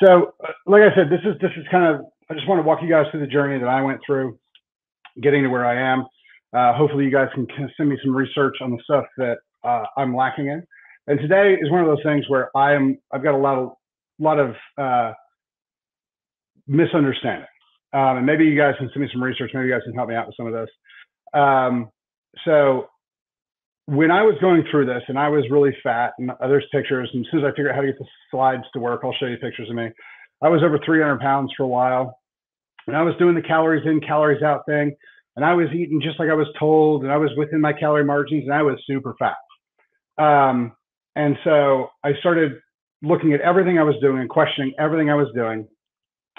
So, like I said, this is kind of, I just want to walk you guys through the journey that I went through, getting to where I am. Hopefully, you guys can send me some research on the stuff that I'm lacking in. And today is one of those things where I've got a lot of misunderstanding. And maybe you guys can send me some research. Maybe you guys can help me out with some of this. So when I was going through this and I was really fat, and there's pictures, and as soon as I figure out how to get the slides to work, I'll show you pictures of me. I was over 300 pounds for a while, and I was doing the calories in, calories out thing, and I was eating just like I was told, and I was within my calorie margins, and I was super fat. And so I started looking at everything I was doing and questioning everything I was doing,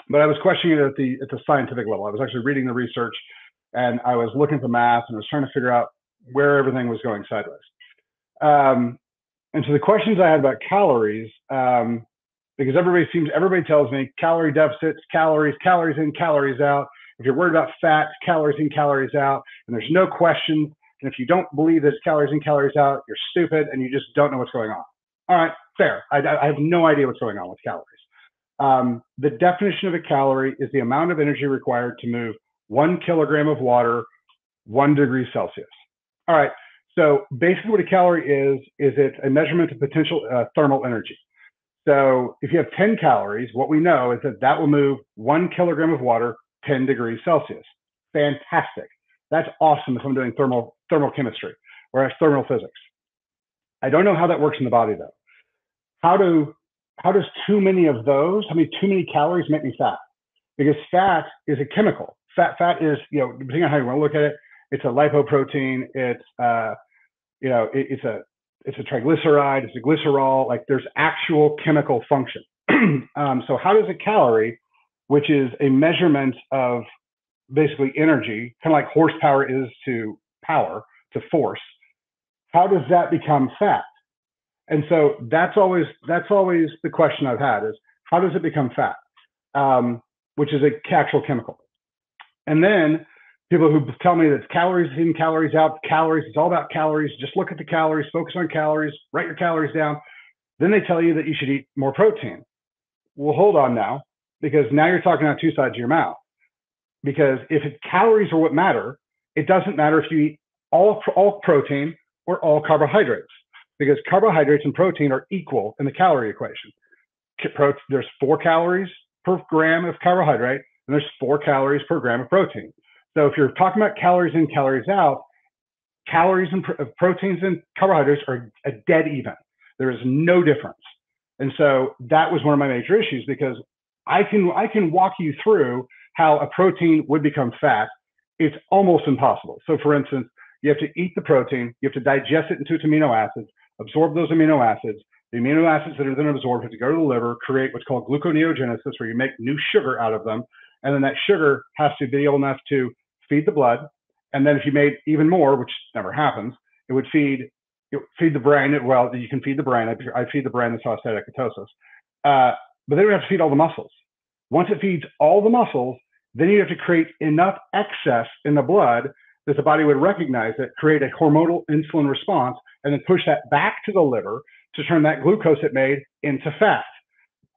but I was questioning it at the scientific level. I was actually reading the research, and I was looking at the math, and I was trying to figure out where everything was going sideways. And so the questions I had about calories, because everybody tells me calorie deficits, calories in, calories out. If you're worried about fat, calories in, calories out, and there's no question. And if you don't believe this calories in, calories out, you're stupid and you just don't know what's going on. All right, fair. I have no idea what's going on with calories. The definition of a calorie is the amount of energy required to move 1 kilogram of water 1 degree Celsius. All right, so basically what a calorie is it's a measurement of potential thermal energy. So if you have 10 calories, what we know is that will move 1 kilogram of water 10 degrees Celsius. Fantastic. That's awesome if I'm doing thermal chemistry or thermal physics. I don't know how that works in the body though. How does too many calories make me fat? Because fat is a chemical. Fat is, depending on how you want to look at it, it's a lipoprotein. It's it's a triglyceride. It's a glycerol. Like there's actual chemical function. So how does a calorie, which is a measurement of basically energy, kind of like horsepower is to power, to force, how does that become fat? And so that's always the question I've had is how does it become fat, which is an actual chemical. And then people who tell me that calories in, calories out, calories, it's all about calories, just look at the calories, focus on calories, write your calories down. Then they tell you that you should eat more protein. Well, hold on now, because now you're talking out two sides of your mouth. Because if calories are what matter, it doesn't matter if you eat all protein or all carbohydrates, because carbohydrates and protein are equal in the calorie equation. There's 4 calories per gram of carbohydrate, and there's 4 calories per gram of protein. So if you're talking about calories in, calories out, calories and proteins and carbohydrates are a dead even. There is no difference. And so that was one of my major issues, because I can walk you through how a protein would become fat. It's almost impossible. So for instance, you have to eat the protein, you have to digest it into its amino acids, absorb those amino acids. The amino acids that are then absorbed have to go to the liver, create what's called gluconeogenesis, where you make new sugar out of them. And then that sugar has to be able enough to feed the blood. And then if you made even more, which never happens, it would feed the brain. Well, you can feed the brain. I feed the brain, that's how I study ketosis. But then we have to feed all the muscles. Once it feeds all the muscles, then you have to create enough excess in the blood that the body would recognize it, create a hormonal insulin response, and then push that back to the liver to turn that glucose it made into fat.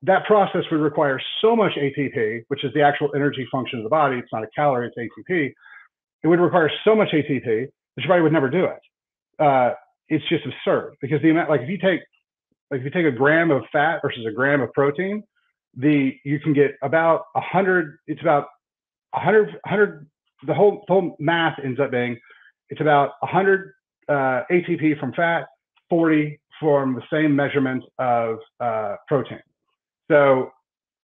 That process would require so much ATP, which is the actual energy function of the body. It's not a calorie, it's ATP. It would require so much ATP that your body would never do it. It's just absurd, because the amount, if you take a gram of fat versus a gram of protein, you can get about 100. It's about 100. The whole math ends up being it's about 100 ATP from fat, 40 from the same measurement of protein. So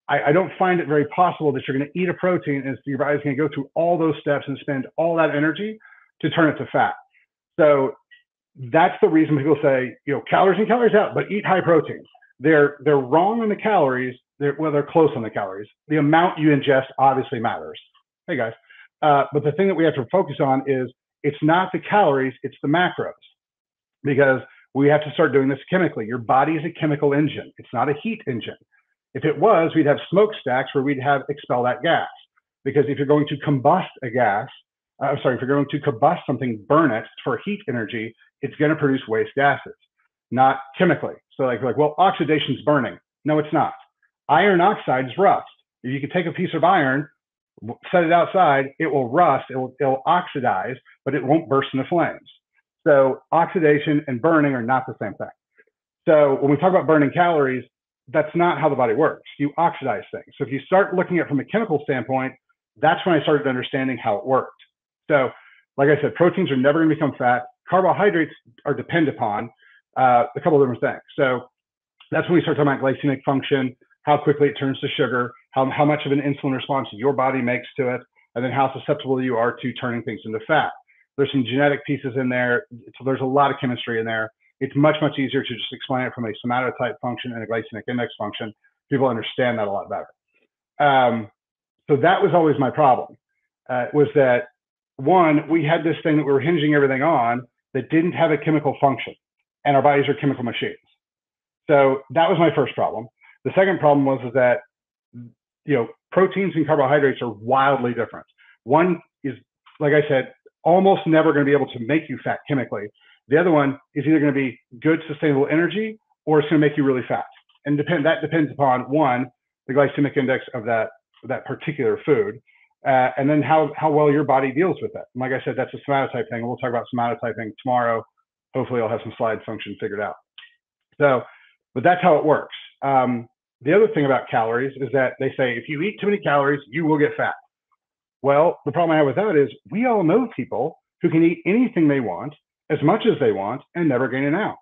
I don't find it very possible that you're going to eat a protein and your body's going to go through all those steps and spend all that energy to turn it to fat. So that's the reason people say, calories in, calories out, but eat high protein. They're wrong on the calories. They're close on the calories. The amount you ingest obviously matters. Hey guys. But the thing that we have to focus on is it's not the calories, it's the macros, because we have to start doing this chemically. Your body is a chemical engine. It's not a heat engine. If it was, we'd have smokestacks where we'd expel that gas. Because if you're going to combust a gas, if you're going to combust something, burn it for heat energy, it's going to produce waste gases, not chemically. So well, oxidation's burning. No, it's not. Iron oxide is rust. If you can take a piece of iron, set it outside, it will rust, it'll oxidize, but it won't burst into flames. So oxidation and burning are not the same thing. So when we talk about burning calories, that's not how the body works. You oxidize things. So if you start looking at it from a chemical standpoint, that's when I started understanding how it worked. So like I said, proteins are never going to become fat. Carbohydrates are dependent upon a couple of different things. So that's when we start talking about glycemic function, how quickly it turns to sugar, how much of an insulin response your body makes to it, and then how susceptible you are to turning things into fat. There's some genetic pieces in there. So there's a lot of chemistry in there. It's much, much easier to just explain it from a somatotype function and a glycemic index function. People understand that a lot better. So that was always my problem, was that, one, we had this thing that we were hinging everything on that didn't have a chemical function, and our bodies are chemical machines. So that was my first problem. The second problem was that, proteins and carbohydrates are wildly different. One is, like I said, almost never going to be able to make you fat chemically. The other one is either going to be good, sustainable energy, or it's going to make you really fat. And that depends upon, one, the glycemic index of that particular food, and then how well your body deals with it. And like I said, that's a somatotype thing. We'll talk about somatotyping tomorrow. Hopefully I'll have some slide function figured out. So, but that's how it works. The other thing about calories is that they say, if you eat too many calories, you will get fat. Well, the problem I have with that is we all know people who can eat anything they want, as much as they want, and never gain an ounce.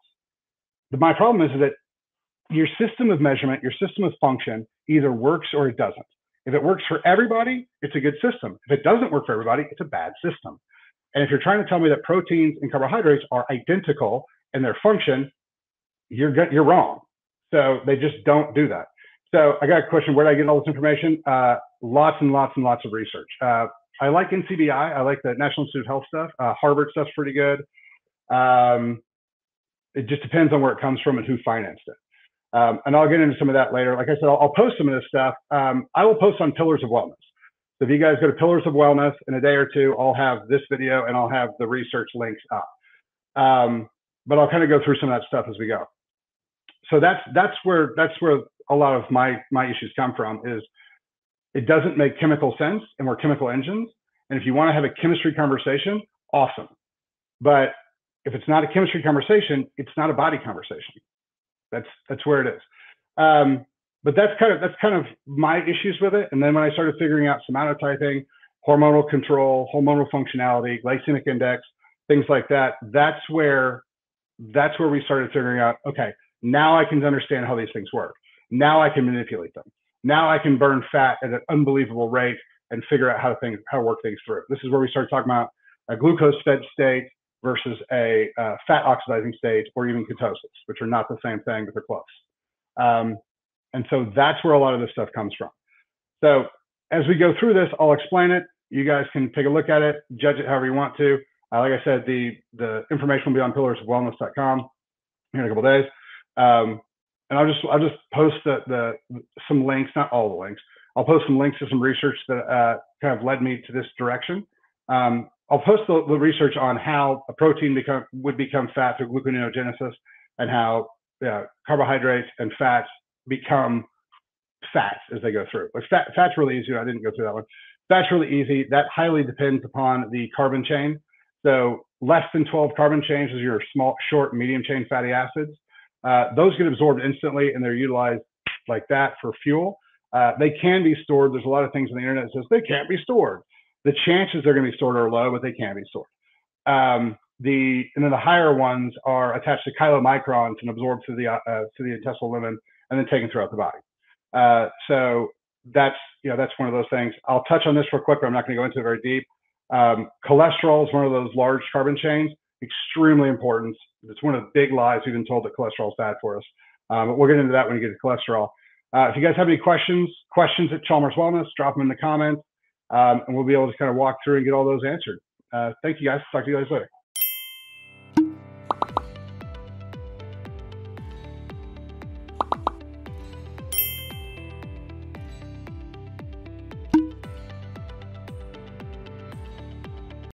But my problem is that your system of measurement, your system of function either works or it doesn't. If it works for everybody, it's a good system. If it doesn't work for everybody, it's a bad system. And if you're trying to tell me that proteins and carbohydrates are identical in their function, you're wrong. So they just don't do that. So I got a question, where did I get all this information? Lots and lots and lots of research. I like NCBI. I like the National Institute of Health stuff. Harvard stuff's pretty good. It just depends on where it comes from and who financed it. And I'll get into some of that later. Like I said, I'll post some of this stuff. I will post on Pillars of Wellness. So if you guys go to Pillars of Wellness in a day or two, I'll have this video and I'll have the research links up. But I'll kind of go through some of that stuff as we go. So that's where a lot of my issues come from, is it doesn't make chemical sense, and we're chemical engines. And if you want to have a chemistry conversation, awesome. But if it's not a chemistry conversation, it's not a body conversation. That's where it is. But that's kind of my issues with it. And then when I started figuring out somatotyping, hormonal control, hormonal functionality, glycemic index, things like that, that's where we started figuring out, okay, now I can understand how these things work. Now I can manipulate them. Now I can burn fat at an unbelievable rate and figure out how to work things through. This is where we start talking about a glucose-fed state versus a fat oxidizing state, or even ketosis, which are not the same thing, but they're close. And so that's where a lot of this stuff comes from. So as we go through this, I'll explain it. You guys can take a look at it, judge it however you want to. Like I said, the information will be on pillarsofwellness.com in a couple of days. And I'll just post some links, not all the links. I'll post some links to some research that kind of led me to this direction. I'll post the research on how a protein would become fat through gluconeogenesis, and how carbohydrates and fats become fats as they go through. But fat's really easy. I didn't go through that one. Fat's really easy. That highly depends upon the carbon chain. So less than 12 carbon chains is your small, short, medium chain fatty acids. Those get absorbed instantly, and they're utilized like that for fuel. They can be stored. There's a lot of things on the internet that says they can't be stored. The chances they're going to be stored are low, but they can be stored. And then the higher ones are attached to chylomicrons and absorbed through the intestinal lumen and then taken throughout the body. So that's one of those things. I'll touch on this real quick, but I'm not going to go into it very deep. Cholesterol is one of those large carbon chains, extremely important. It's one of the big lies we've been told that cholesterol is bad for us. But we'll get into that when we get to cholesterol. If you guys have any questions at Chalmers Wellness, drop them in the comments, and we'll be able to kind of walk through and get all those answered. Thank you guys. Talk to you guys later.